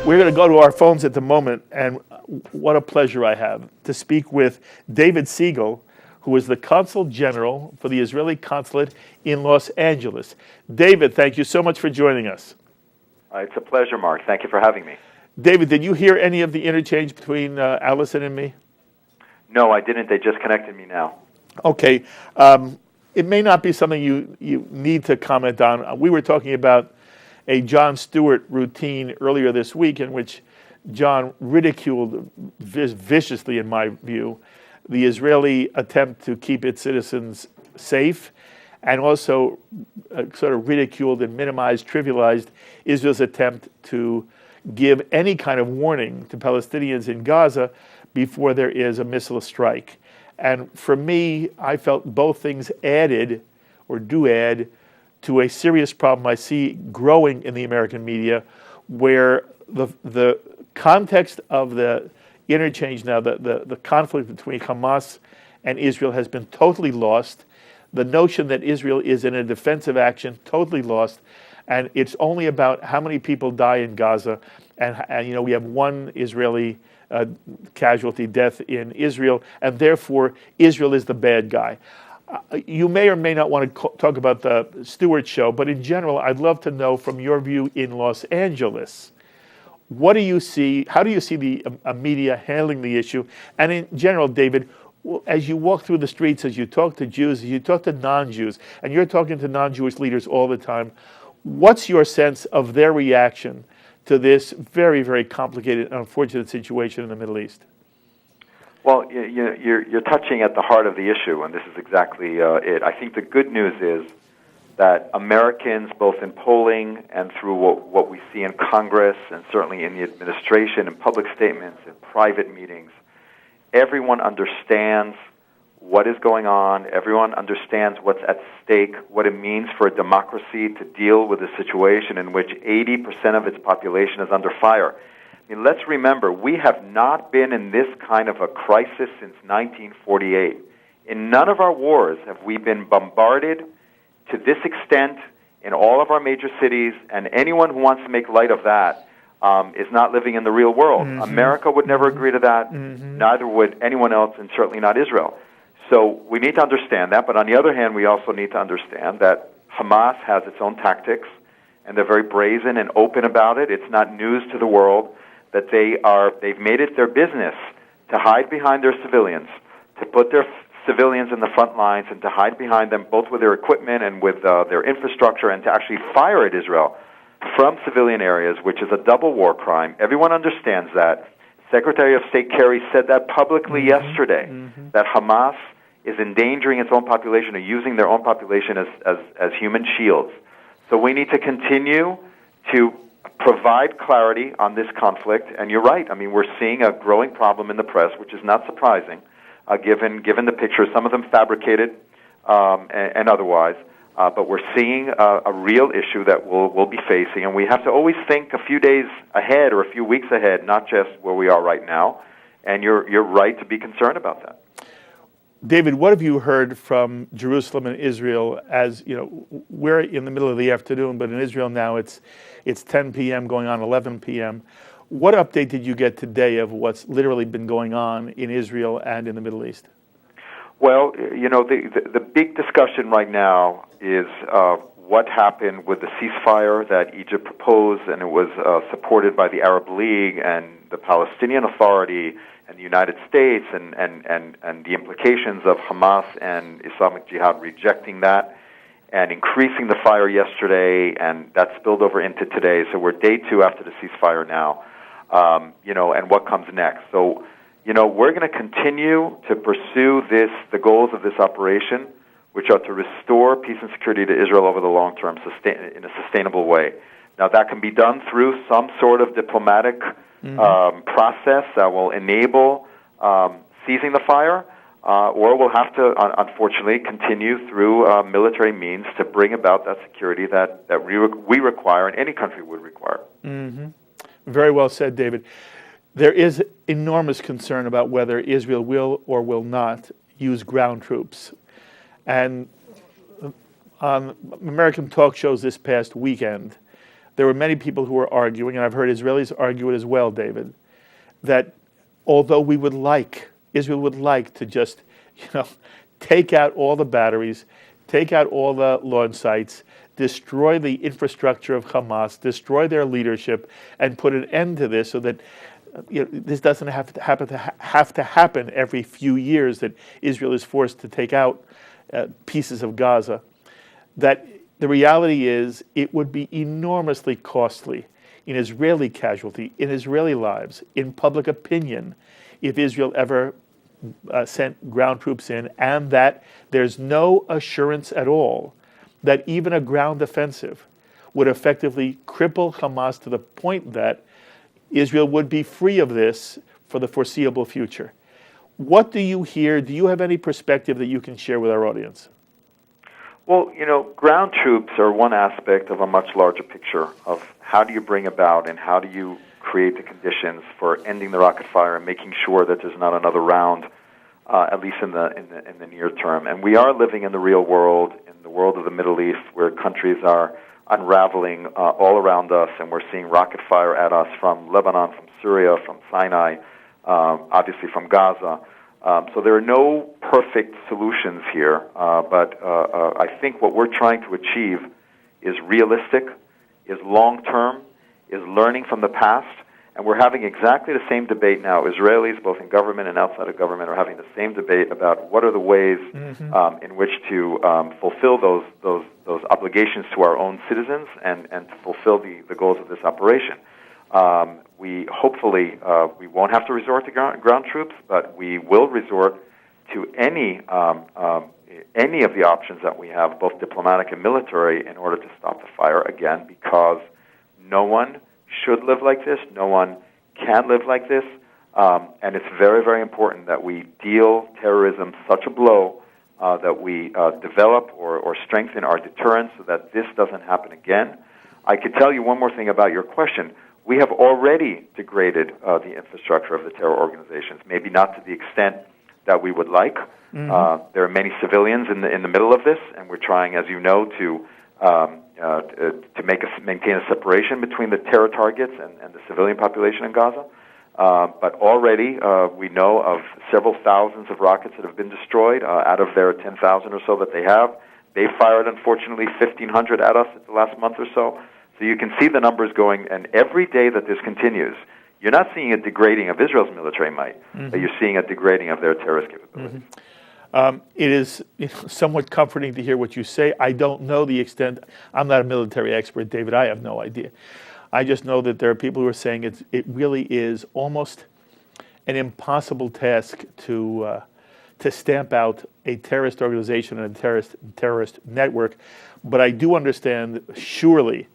We're going to go to our phones at the moment, and what a pleasure I have to speak with David Siegel, who is the Consul General for the Israeli Consulate in Los Angeles. David, thank you so much for joining us. It's a pleasure, Mark. Thank you for having me. David, did you hear any of the interchange between Allison and me? No, I didn't. They just connected me now. Okay. It may not be something you need to comment on. We were talking about a Jon Stewart routine earlier this week in which John ridiculed viciously, in my view, the Israeli attempt to keep its citizens safe, and also sort of ridiculed and minimized, trivialized Israel's attempt to give any kind of warning to Palestinians in Gaza before there is a missile strike. And for me, I felt both things added, or do add, to a serious problem I see growing in the American media, where the context of the interchange now, the conflict between Hamas and Israel has been totally lost. The notion that Israel is in a defensive action, totally lost. And it's only about how many people die in Gaza. And we have one Israeli casualty death in Israel, and therefore Israel is the bad guy. You may or may not want to talk about the Stewart show, but in general, I'd love to know from your view in Los Angeles, what do you see, how do you see the media handling the issue? And in general, David, as you walk through the streets, as you talk to Jews, as you talk to non-Jews, and you're talking to non-Jewish leaders all the time, what's your sense of their reaction to this very, very complicated and unfortunate situation in the Middle East? Well, you're touching at the heart of the issue, and this is exactly it. I think the good news is that Americans, both in polling and through what we see in Congress and certainly in the administration, in public statements, in private meetings, everyone understands what is going on. Everyone understands what's at stake, what it means for a democracy to deal with a situation in which 80% of its population is under fire. I mean, let's remember, we have not been in this kind of a crisis since 1948. In none of our wars have we been bombarded to this extent in all of our major cities, and anyone who wants to make light of that is not living in the real world. Mm-hmm. America would never agree to that. Mm-hmm. Neither would anyone else, and certainly not Israel. So we need to understand that, but on the other hand, we also need to understand that Hamas has its own tactics, and they're very brazen and open about it. It's not news to the world that they've made it their business to hide behind their civilians, to put their civilians in the front lines and to hide behind them both with their equipment and with their infrastructure, and to actually fire at Israel from civilian areas, which is a double war crime. Everyone understands that. Secretary of State Kerry said that publicly yesterday, that Hamas is endangering its own population or using their own population as human shields. So we need to continue to provide clarity on this conflict. And you're right. I mean, we're seeing a growing problem in the press, which is not surprising, given the pictures, some of them fabricated and otherwise. But we're seeing a real issue that we'll be facing. And we have to always think a few days ahead or a few weeks ahead, not just where we are right now. And you're right to be concerned about that. David, what have you heard from Jerusalem and Israel? As you know, we're in the middle of the afternoon, but in Israel now it's 10 p.m. going on 11 p.m. What update did you get today of what's literally been going on in Israel and in the Middle East? Well, the big discussion right now is what happened with the ceasefire that Egypt proposed, and it was supported by the Arab League and the Palestinian Authority and the United States, and the implications of Hamas and Islamic Jihad rejecting that and increasing the fire yesterday, and that spilled over into today. So we're day 2 after the ceasefire now, and what comes next. So, we're going to continue to pursue the goals of this operation, which are to restore peace and security to Israel over the long term in a sustainable way. Now, that can be done through some sort of diplomatic process that will enable ceasing the fire, or we'll have to, unfortunately, continue through military means to bring about that security that we require and any country would require. Mm-hmm. Very well said, David. There is enormous concern about whether Israel will or will not use ground troops. And on American talk shows this past weekend, there were many people who were arguing, and I've heard Israelis argue it as well, David, that although Israel would like to just, take out all the batteries, take out all the launch sites, destroy the infrastructure of Hamas, destroy their leadership, and put an end to this so that this doesn't have to happen every few years, that Israel is forced to take out pieces of Gaza. That the reality is it would be enormously costly in Israeli casualty, in Israeli lives, in public opinion, if Israel ever sent ground troops in, and that there's no assurance at all that even a ground offensive would effectively cripple Hamas to the point that Israel would be free of this for the foreseeable future. What do you hear? Do you have any perspective that you can share with our audience? Well, ground troops are one aspect of a much larger picture of how do you bring about and how do you create the conditions for ending the rocket fire and making sure that there's not another round, at least in the near term. And we are living in the real world, in the world of the Middle East, where countries are unraveling all around us, and we're seeing rocket fire at us from Lebanon, from Syria, from Sinai, obviously from Gaza. So there are no perfect solutions here, but I think what we're trying to achieve is realistic, is long-term, is learning from the past, and we're having exactly the same debate now. Israelis, both in government and outside of government, are having the same debate about what are the ways in which to fulfill those obligations to our own citizens and to fulfill the goals of this operation. We hopefully we won't have to resort to ground troops, but we will resort to any of the options that we have, both diplomatic and military, in order to stop the fire again, because no one should live like this. No one can live like this. And it's very, very important that we deal terrorism such a blow that we develop or strengthen our deterrence so that this doesn't happen again. I could tell you one more thing about your question. We have already degraded the infrastructure of the terror organizations, maybe not to the extent that we would like. There are many civilians in the middle of this, and we're trying, as you know, to maintain a separation between the terror targets and the civilian population in Gaza. But already we know of several thousands of rockets that have been destroyed out of their 10,000 or so that they have. They fired, unfortunately, 1,500 at us in the last month or so. So you can see the numbers going, and every day that this continues, you're not seeing a degrading of Israel's military might, but you're seeing a degrading of their terrorist capabilities. It is somewhat comforting to hear what you say. I don't know the extent. I'm not a military expert, David. I have no idea. I just know that there are people who are saying it really is almost an impossible task to stamp out a terrorist organization and a terrorist network. But I do understand, surely,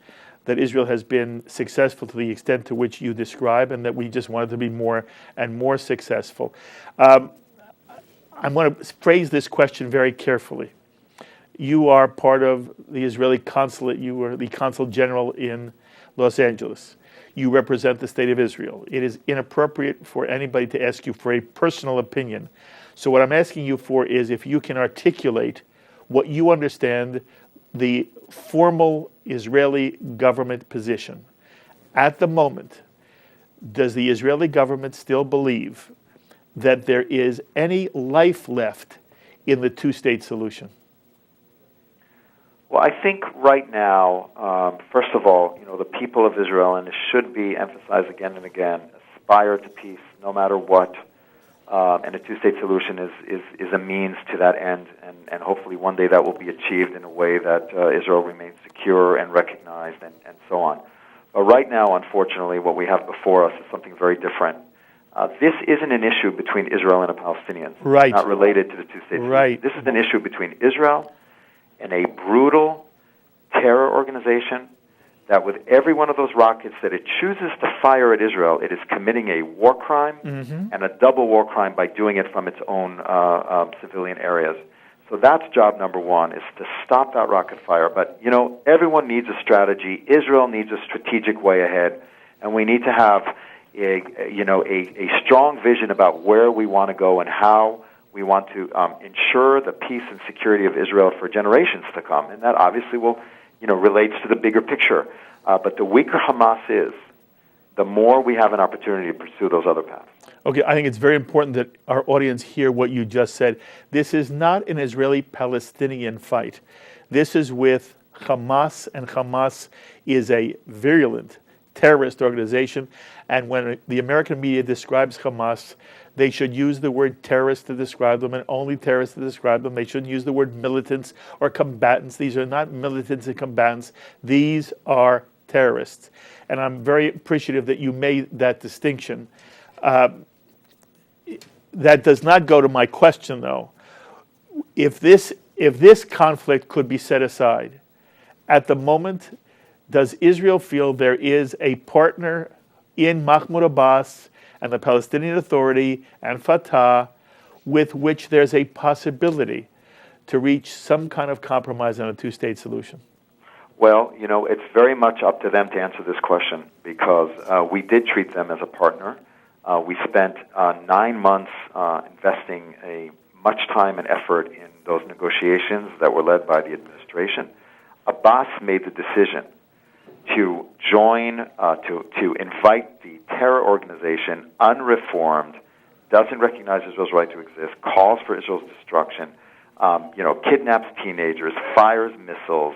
that Israel has been successful to the extent to which you describe, and that we just want it to be more and more successful. I'm going to phrase this question very carefully. You are part of the Israeli consulate. You were the consul general in Los Angeles. You represent the state of Israel. It is inappropriate for anybody to ask you for a personal opinion. So what I'm asking you for is if you can articulate what you understand the formal Israeli government position. At the moment, does the Israeli government still believe that there is any life left in the two-state solution? Well, I think right now, first of all, the people of Israel, and it should be emphasized again and again, aspire to peace no matter what, and a two-state solution is a means to that end, and hopefully one day that will be achieved in a way that Israel remains secure and recognized and so on. But right now, unfortunately, what we have before us is something very different. This isn't an issue between Israel and the Palestinians. Right. It's not related to the two-state solution. Right. This is an issue between Israel and a brutal terror organization that with every one of those rockets that it chooses to fire at Israel, it is committing a war crime and a double war crime by doing it from its own civilian areas. So that's job number one, is to stop that rocket fire. But, everyone needs a strategy. Israel needs a strategic way ahead, and we need to have a strong vision about where we want to go and how we want to ensure the peace and security of Israel for generations to come. And that obviously will, relates to the bigger picture. But the weaker Hamas is, the more we have an opportunity to pursue those other paths. Okay, I think it's very important that our audience hear what you just said. This is not an Israeli-Palestinian fight. This is with Hamas, and Hamas is a virulent terrorist organization. And when the American media describes Hamas, they should use the word terrorist to describe them, and only terrorists to describe them. They shouldn't use the word militants or combatants. These are not militants and combatants. These are terrorists. And I'm very appreciative that you made that distinction. That does not go to my question, though. If this conflict could be set aside, at the moment, does Israel feel there is a partner in Mahmoud Abbas and the Palestinian Authority and Fatah with which there's a possibility to reach some kind of compromise on a two-state solution? Well, it's very much up to them to answer this question, because we did treat them as a partner. We spent 9 months investing much time and effort in those negotiations that were led by the administration. Abbas made the decision to join, to invite the terror organization, unreformed, doesn't recognize Israel's right to exist, calls for Israel's destruction, kidnaps teenagers, fires missiles,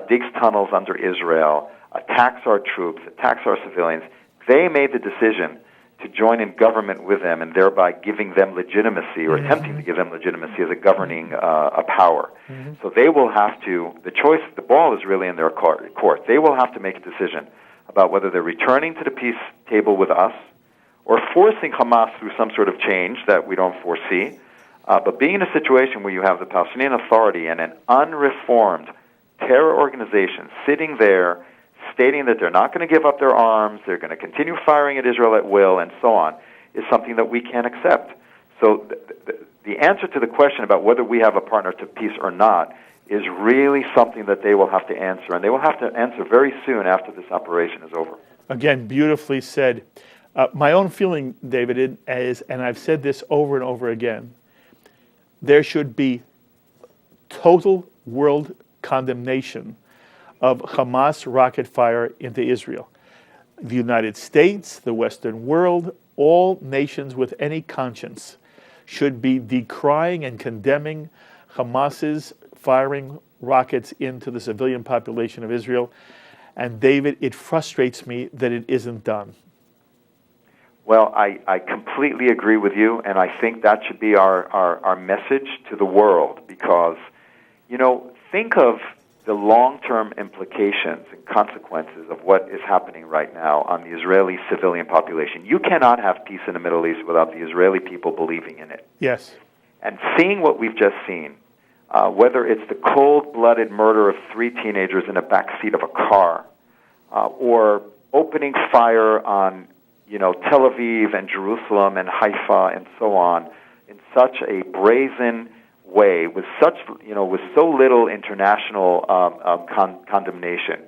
digs tunnels under Israel, attacks our troops, attacks our civilians. They made the decision to join in government with them, and thereby giving them legitimacy, or attempting to give them legitimacy as a governing a power. So they will have to, the ball is really in their court. They will have to make a decision about whether they're returning to the peace table with us, or forcing Hamas through some sort of change that we don't foresee. But being in a situation where you have the Palestinian Authority and an unreformed terror organization sitting there, stating that they're not going to give up their arms, they're going to continue firing at Israel at will, and so on, is something that we can't accept. So the answer to the question about whether we have a partner to peace or not is really something that they will have to answer, and they will have to answer very soon after this operation is over. Again, beautifully said. My own feeling, David, is, and I've said this over and over again, there should be total world condemnation of Hamas rocket fire into Israel. The United States, the Western world, all nations with any conscience should be decrying and condemning Hamas's firing rockets into the civilian population of Israel. And David, it frustrates me that it isn't done. Well, I completely agree with you, and I think that should be our message to the world, because, think of the long-term implications and consequences of what is happening right now on the Israeli civilian population. You cannot have peace in the Middle East without the Israeli people believing in it. Yes. And seeing what we've just seen, whether it's the cold-blooded murder of 3 teenagers in the backseat of a car, or opening fire on, Tel Aviv and Jerusalem and Haifa and so on, in such a brazen way, with so little international condemnation,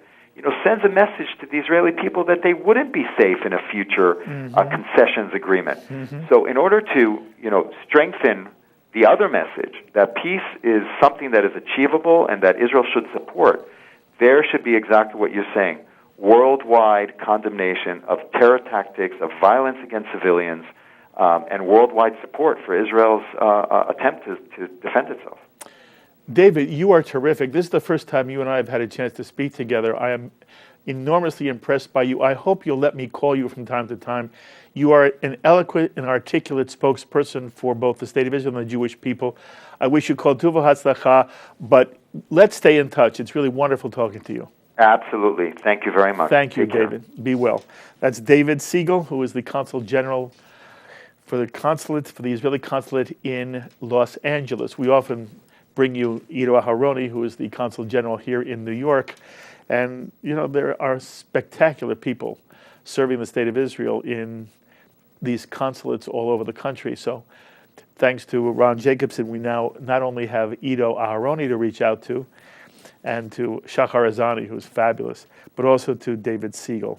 sends a message to the Israeli people that they wouldn't be safe in a future concessions agreement. So in order to, strengthen the other message, that peace is something that is achievable and that Israel should support, there should be exactly what you're saying: worldwide condemnation of terror tactics, of violence against civilians, and worldwide support for Israel's attempt to defend itself. David, you are terrific. This is the first time you and I have had a chance to speak together. I am enormously impressed by you. I hope you'll let me call you from time to time. You are an eloquent and articulate spokesperson for both the State of Israel and the Jewish people. I wish you kol tuv v'hatzlacha, but let's stay in touch. It's really wonderful talking to you. Absolutely. Thank you very much. Thank you, Take care. David. Be well. That's David Siegel, who is the Consul General for the Israeli consulate in Los Angeles. We often bring you Ido Aharoni, who is the Consul General here in New York. And, there are spectacular people serving the State of Israel in these consulates all over the country. So thanks to Ron Jacobson, we now not only have Ido Aharoni to reach out to, and to Shachar Azani, who's fabulous, but also to David Siegel.